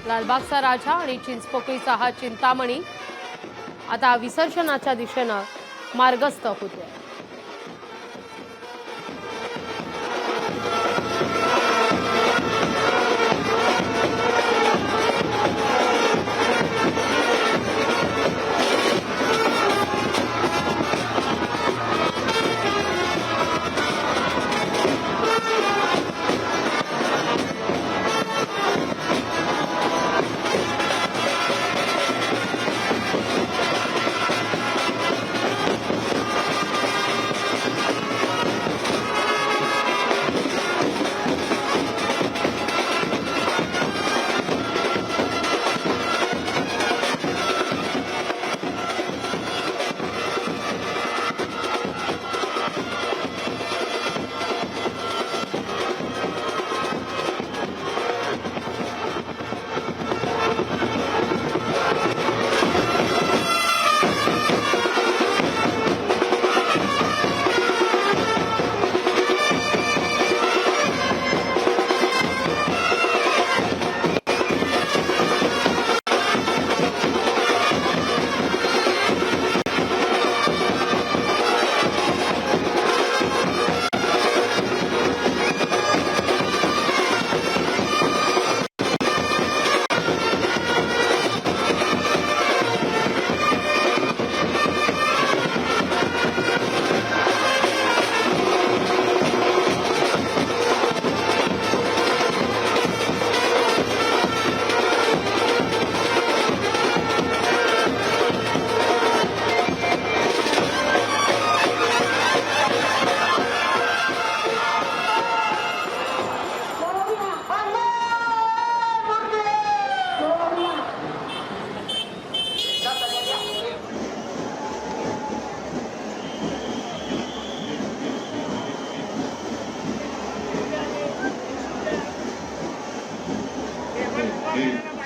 लालबागचा राजा आणि चिंचपोकळीचा हा चिंतामणी आता विसर्जनाच्या दिशेनं मार्गस्थ होतोय।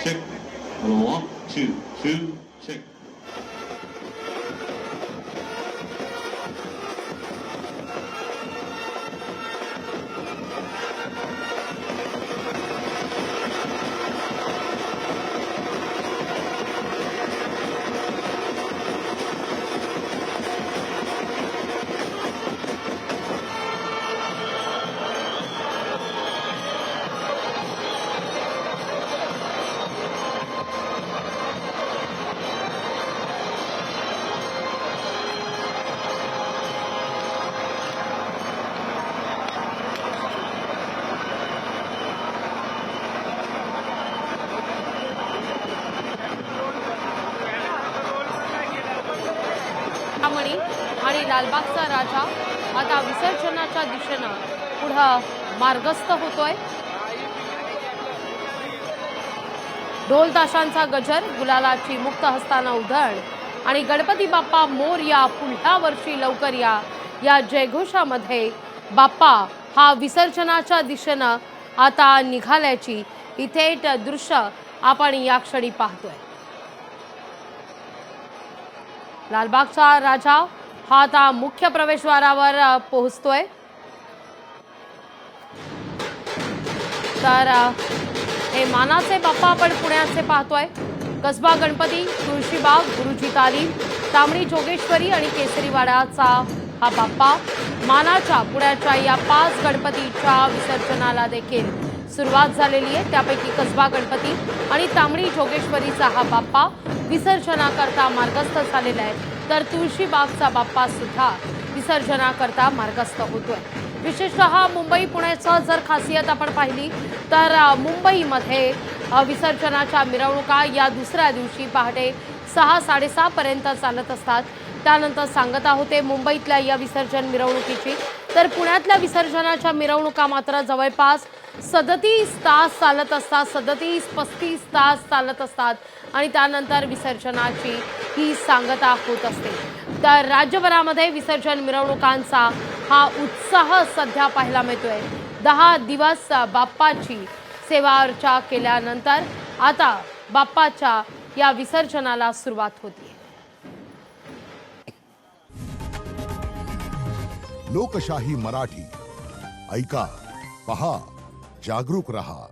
Check. 1, 2, 2, check. चिंतामणी आणि लालबागचा राजा आता विसर्जनाच्या दिशेनं पुढं मार्गस्थ होतोय। ढोल ताशांचा गजर, गुलालाची मुक्त हस्ताना उधळ आणि गणपती बाप्पा मोरया, पुढल्या वर्षी लवकर या जयघोषामध्ये बाप्पा हा विसर्जनाच्या दिशेनं आता निघाल्याची इथे दृश्य आपण या क्षणी पाहतोय। लालबागचा राजा हा आता मुख्य प्रवेशद्वारावर पोहोचतोय। तर हे मानाचे बाप्पा आपण पुण्याचे पाहतोय। कसबा गणपती, तुळशीबाग, गुरुजी तालीम, तांबडी जोगेश्वरी आणि केसरीवाडाचा हा बाप्पा। मानाच्या पुण्याच्या या 5 गणपतीच्या विसर्जनाला देखील सुरुवात झालेली आहे। त्यापैकी कसबा गणपती आणि तांबडी जोगेश्वरीचा हा बाप्पा विसर्जनाकरता मार्गस्थ झालेला आहे। तर तुळशीबागचा बाप्पा सुद्धा विसर्जनाकरता मार्गस्थ होतोय। विशेषतः मुंबई पुण्याचं जर खासियत आपण पाहिली तर मुंबईमध्ये विसर्जनाच्या मिरवणुका या दुसऱ्या दिवशी पहाटे 6-6:30 पर्यंत चालत असतात। त्यानंतर सांगता होते मुंबईतल्या या विसर्जन मिरवणुकीची। तर पुण्यातल्या विसर्जनाच्या मिरवणुका मात्र जवळपास 37 तास चालत असतात, 37-35 तास चालत असतात आणि त्यानंतर विसर्जनाची ही सांगता होत असते। तर राज्यभरामध्ये विसर्जन मिरवणुकांचा हा उत्साह सध्या पाहायला मिळतोय। 10 दिवस बाप्पाची सेवा अर्चा केल्यानंतर आता बाप्पाच्या या विसर्जनाला सुरुवात होती। लोकशाही मराठी ऐका, पहा, जागरूक रहा।